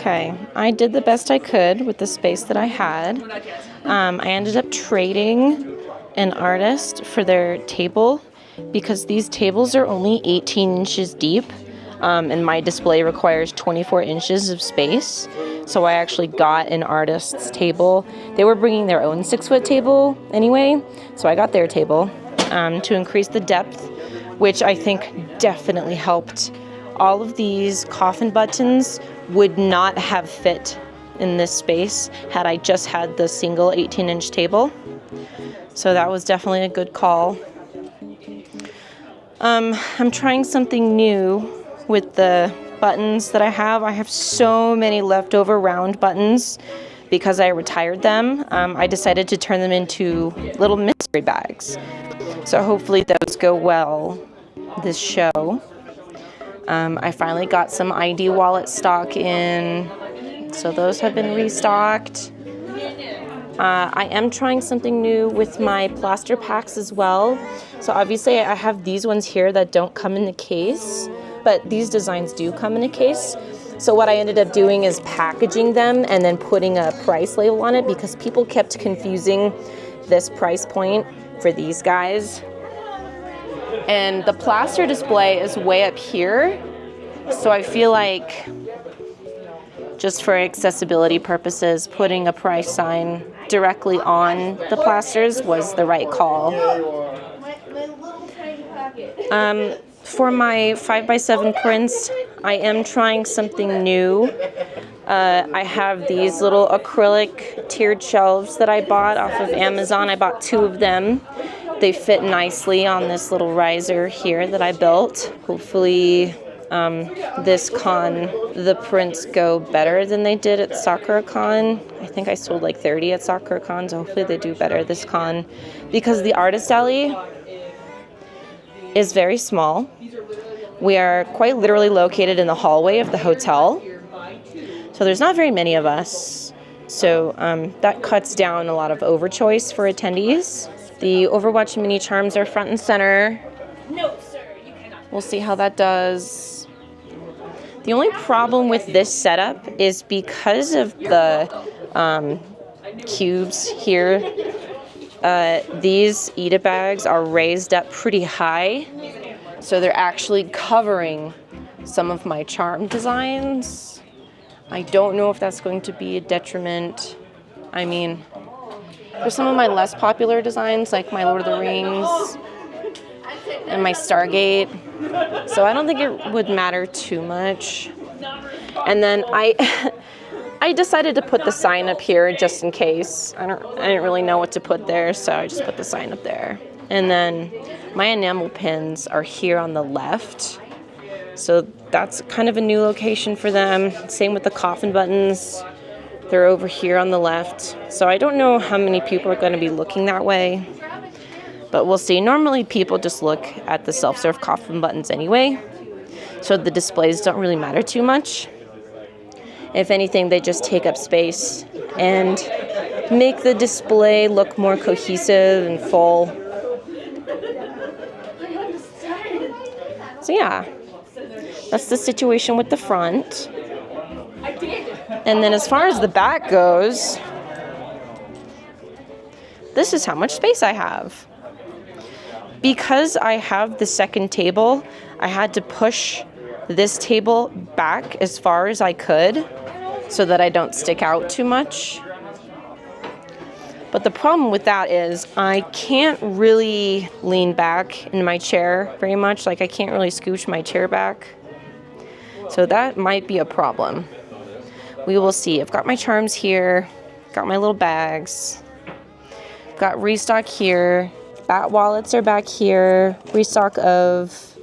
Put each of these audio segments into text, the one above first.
Okay, I did the best I could with the space that I had. I ended up trading an artist for their table because these tables are only 18 inches deep, and my display requires 24 inches of space. So I actually got an artist's table. They were bringing their own 6-foot table anyway, so I got their table to increase the depth, which I think definitely helped. All of these coffin buttons would not have fit in this space had I just had the single 18-inch table. So that was definitely a good call. I'm trying something new with the buttons that I have. I have so many leftover round buttons because I retired them. I decided to turn them into little mystery bags. So hopefully those go well this show. I finally got some ID wallet stock in, so those have been restocked. I am trying something new with my plaster packs as well. So obviously I have these ones here that don't come in the case, but these designs do come in a case. So what I ended up doing is packaging them and then putting a price label on it because people kept confusing this price point for these guys. And the plaster display is way up here, so I feel like just for accessibility purposes, putting a price sign directly on the plasters was the right call. For my 5x7 prints, I am trying something new. I have these little acrylic tiered shelves that I bought off of Amazon. I bought 2 of them. They fit nicely on this little riser here that I built. Hopefully this con, the prints go better than they did at Sakura Con. I think I sold like 30 at Sakura Con, so hopefully they do better this con. Because the artist alley is very small. We are quite literally located in the hallway of the hotel. So there's not very many of us. So that cuts down a lot of overchoice for attendees. The Overwatch mini charms are front and center. No, sir, you cannot. We'll see how that does. The only problem with this setup is because of the cubes here, these Eda bags are raised up pretty high. So they're actually covering some of my charm designs. I don't know if that's going to be a detriment. I mean, for some of my less popular designs, like my Lord of the Rings and my Stargate, so I don't think it would matter too much. And then I decided to put the sign up here just in case. I didn't really know what to put there, so I just put the sign up there. And then my enamel pins are here on the left, so that's kind of a new location for them. Same with the coffin buttons. They're over here on the left. So I don't know how many people are going to be looking that way, but we'll see. Normally people just look at the self-serve coffin buttons anyway, so the displays don't really matter too much. If anything, they just take up space and make the display look more cohesive and full. So yeah, that's the situation with the front. And then as far as the back goes, this is how much space I have. Because I have the second table, I had to push this table back as far as I could so that I don't stick out too much. But the problem with that is I can't really lean back in my chair very much. Like I can't really scooch my chair back. So that might be a problem. We will see. I've got my charms here, got my little bags, got restock here, bat wallets are back here, restock of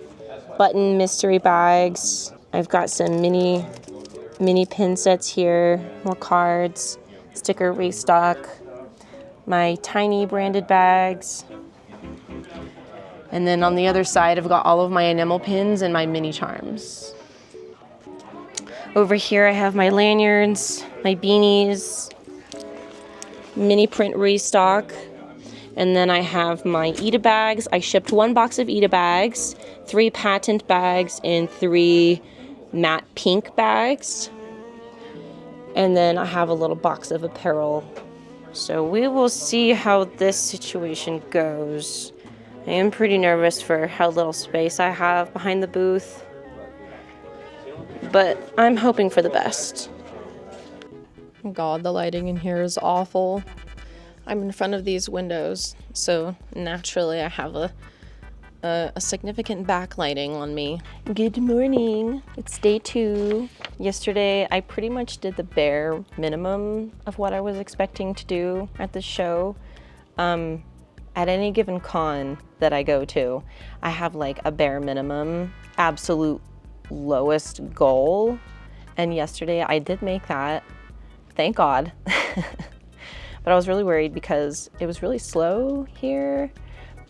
button mystery bags. I've got some mini pin sets here, more cards, sticker restock, my tiny branded bags. And then on the other side, I've got all of my enamel pins and my mini charms. Over here I have my lanyards, my beanies, mini print restock, and then I have my Eda bags. I shipped 1 box of Eda bags, 3 patent bags, and 3 matte pink bags. And then I have a little box of apparel. So we will see how this situation goes. I am pretty nervous for how little space I have behind the booth, but I'm hoping for the best. God, the lighting in here is awful. I'm in front of these windows, so naturally I have a significant backlighting on me. Good morning. It's day 2. Yesterday, I pretty much did the bare minimum of what I was expecting to do at the show. At any given con that I go to, I have like a bare minimum, absolute lowest goal. And yesterday I did make that, thank God. But I was really worried because it was really slow here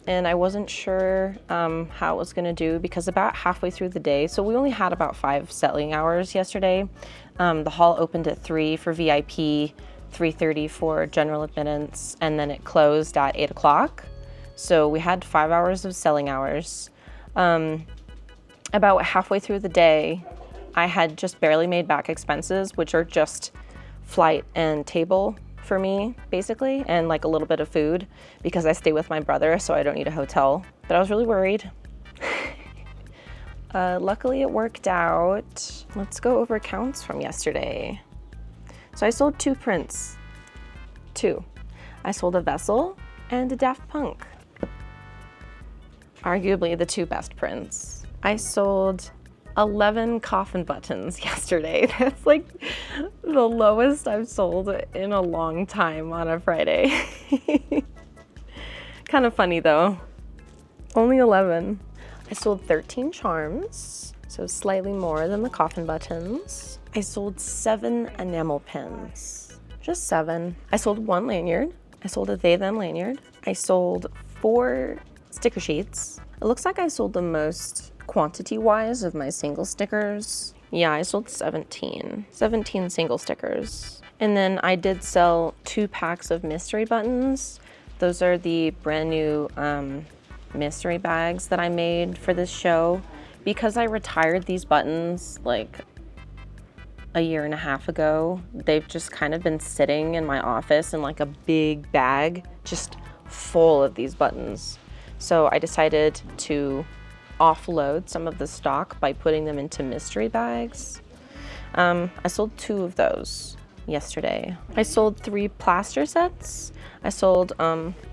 and I wasn't sure how it was gonna do because about halfway through the day, so we only had about 5 selling hours yesterday. The hall opened at 3 for VIP, 3:30 for general admittance, and then it closed at 8 o'clock. So we had 5 hours of selling hours. About halfway through the day, I had just barely made back expenses, which are just flight and table for me, basically, and like a little bit of food because I stay with my brother, so I don't need a hotel. But I was really worried. Luckily it worked out. Let's go over counts from yesterday. So I sold 2 prints. 2. I sold a Vessel and a Daft Punk. Arguably the 2 best prints. I sold 11 coffin buttons yesterday. That's like the lowest I've sold in a long time on a Friday. Kind of funny though. Only 11. I sold 13 charms, so slightly more than the coffin buttons. I sold 7 enamel pins, just 7. I sold 1 lanyard. I sold a they them lanyard. I sold 4 sticker sheets. It looks like I sold the most quantity-wise of my single stickers. Yeah, I sold 17 single stickers. And then I did sell 2 packs of mystery buttons. Those are the brand new mystery bags that I made for this show. Because I retired these buttons like a year and a half ago, they've just kind of been sitting in my office in like a big bag, just full of these buttons. So I decided to offload some of the stock by putting them into mystery bags. I sold 2 of those yesterday. I sold 3 plaster sets. I sold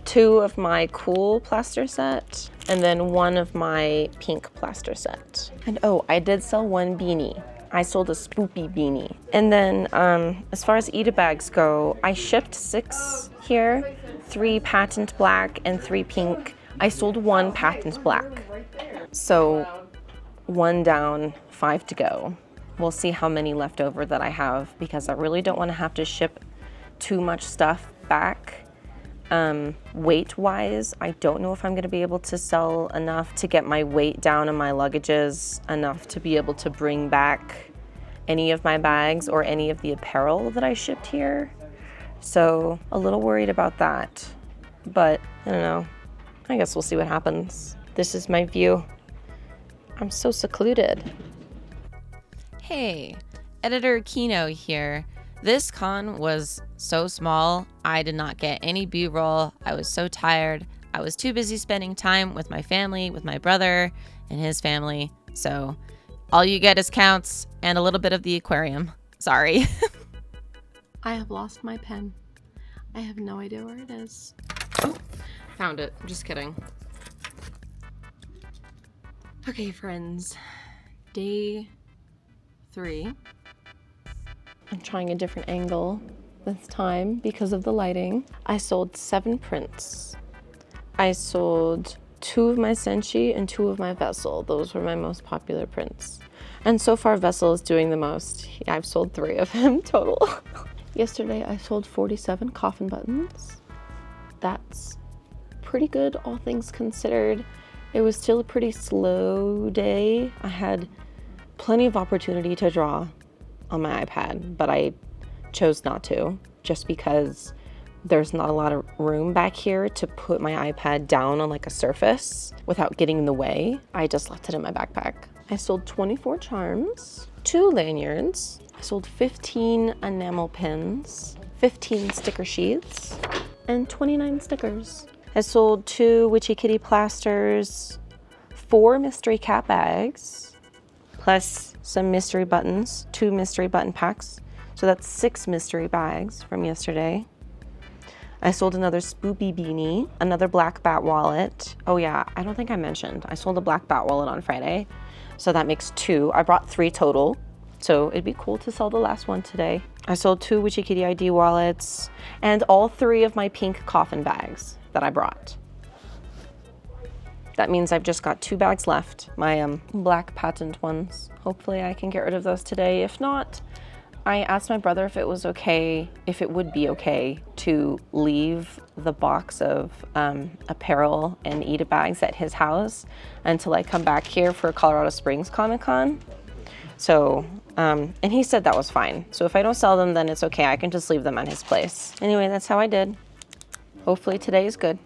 2 of my cool plaster set and then 1 of my pink plaster set. And oh, I did sell 1 beanie. I sold a spoopy beanie. And then as far as Eda bags go, I shipped 6 here, 3 patent black and 3 pink. I sold 1 patent black. So 1 down, 5 to go. We'll see how many left over that I have because I really don't want to have to ship too much stuff back. Weight-wise, I don't know if I'm going to be able to sell enough to get my weight down in my luggages, enough to be able to bring back any of my bags or any of the apparel that I shipped here. So a little worried about that, but I don't know. I guess we'll see what happens. This is my view. I'm so secluded. Hey, Editor Kino here. This con was so small, I did not get any B-roll. I was so tired. I was too busy spending time with my family, with my brother and his family. So all you get is counts and a little bit of the aquarium. Sorry. I have lost my pen. I have no idea where it is. Oh, found it. I'm just kidding. Okay, friends. Day 3. I'm trying a different angle this time because of the lighting. I sold 7 prints. I sold 2 of my Senshi and 2 of my Vessel. Those were my most popular prints. And so far, Vessel is doing the most. I've sold 3 of him total. Yesterday, I sold 47 coffin buttons. That's pretty good, all things considered. It was still a pretty slow day. I had plenty of opportunity to draw on my iPad, but I chose not to just because there's not a lot of room back here to put my iPad down on like a surface without getting in the way. I just left it in my backpack. I sold 24 charms. 2 lanyards. I sold 15 enamel pins, 15 sticker sheets, and 29 stickers. I sold 2 Witchy Kitty plasters, 4 mystery cat bags, plus some mystery buttons, 2 mystery button packs. So that's 6 mystery bags from yesterday. I sold another spoopy beanie, another black bat wallet. Oh yeah, I don't think I mentioned, I sold a black bat wallet on Friday. So that makes 2. I brought 3 total. So it'd be cool to sell the last one today. I sold 2 Witchy Kitty ID wallets and all 3 of my pink coffin bags that I brought. That means I've just got 2 bags left, my black patent ones. Hopefully I can get rid of those today. If not, I asked my brother if it would be okay to leave the box of apparel and Eda bags at his house until I come back here for Colorado Springs Comic Con. So, and he said that was fine. So if I don't sell them, then it's okay. I can just leave them at his place. Anyway, that's how I did. Hopefully today is good.